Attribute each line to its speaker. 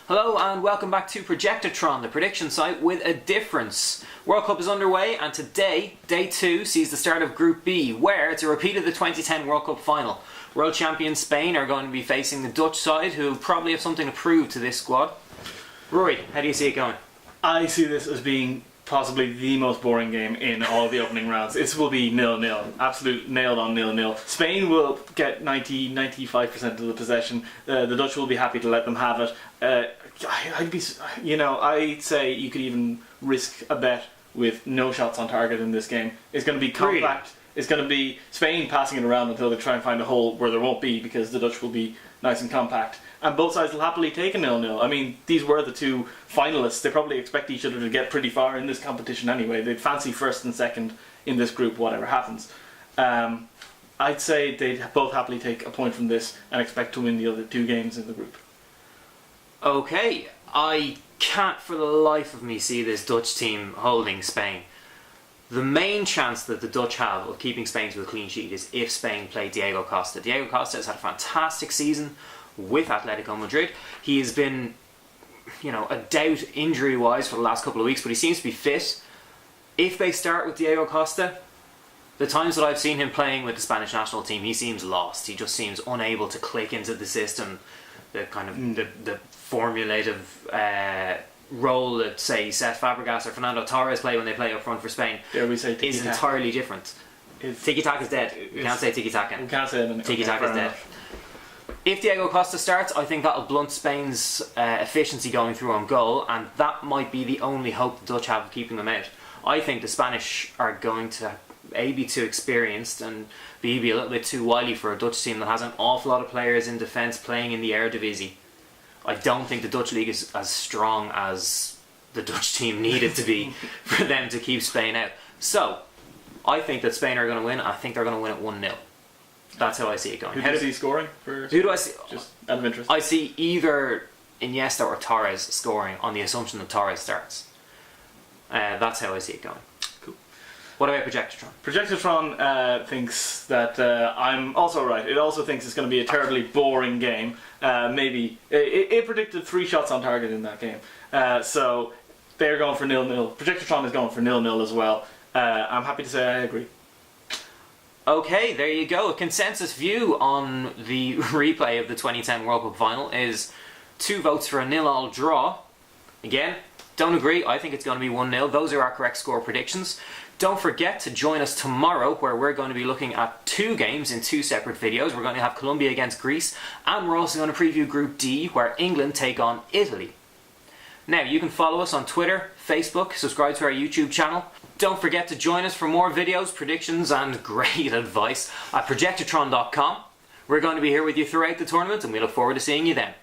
Speaker 1: Hello and welcome back to Projectotron, the prediction site with a difference. World Cup is underway and today, day 2, sees the start of Group B, where it's a repeat of the 2010 World Cup final. World champions Spain are going to be facing the Dutch side, who probably have something to prove to this squad. Rory, how do you see it going?
Speaker 2: I see this as being possibly the most boring game in all the opening rounds. This will be 0-0, absolute nailed on 0-0. Spain will get 90-95% of the possession. The Dutch will be happy to let them have it. I'd say you could even risk a bet with no shots on target in this game. It's going to be compact. Really? It's going to be Spain passing it around until they try and find a hole where there won't be, because the Dutch will be nice and compact. And both sides will happily take a 0-0. I mean, these were the two finalists. They probably expect each other to get pretty far in this competition anyway. They'd fancy first and second in this group, whatever happens. I'd say they'd both happily take a point from this and expect to win the other two games in the group.
Speaker 1: Okay, I can't for the life of me see this Dutch team holding Spain. The main chance that the Dutch have of keeping Spain to a clean sheet is if Spain play Diego Costa. Diego Costa has had a fantastic season with Atletico Madrid. He has been, a doubt injury-wise for the last couple of weeks, but he seems to be fit. If they start with Diego Costa, the times that I've seen him playing with the Spanish national team, he seems lost. He just seems unable to click into the system, the kind of the formulative role that, say, Cesc Fabregas or Fernando Torres play when they play up front for Spain is entirely different. Tiki-taka is dead. We can't say tiki-taka.
Speaker 2: We can't say it.
Speaker 1: Tiki-taka is dead. If Diego Costa starts, I think that'll blunt Spain's efficiency going through on goal, and that might be the only hope the Dutch have of keeping them out. I think the Spanish are going to be too experienced and be a little bit too wily for a Dutch team that has an awful lot of players in defence playing in the Eredivisie. I don't think the Dutch league is as strong as the Dutch team needed to be for them to keep Spain out. So, I think that Spain are going to win. I think they're going to win at 1-0. That's how I see it going.
Speaker 2: Who do you see scoring? Who
Speaker 1: do I see?
Speaker 2: Just out of interest.
Speaker 1: I see either Iniesta or Torres scoring on the assumption that Torres starts. That's how I see it going.
Speaker 2: Cool.
Speaker 1: What about Projectotron?
Speaker 2: Projectotron thinks that I'm also right. It also thinks it's going to be a terribly boring game. Maybe it predicted 3 shots on target in that game. So they're going for 0-0. Projectotron is going for 0-0 as well. I'm happy to say I agree.
Speaker 1: Okay, there you go. A consensus view on the replay of the 2010 World Cup final is 2 votes for a 0-0 draw. Again, don't agree. I think it's going to be 1-0. Those are our correct score predictions. Don't forget to join us tomorrow, where we're going to be looking at 2 games in 2 separate videos. We're going to have Colombia against Greece, and we're also going to preview Group D, where England take on Italy. Now, you can follow us on Twitter, Facebook, subscribe to our YouTube channel. Don't forget to join us for more videos, predictions and great advice at Projectotron.com. We're going to be here with you throughout the tournament, and we look forward to seeing you then.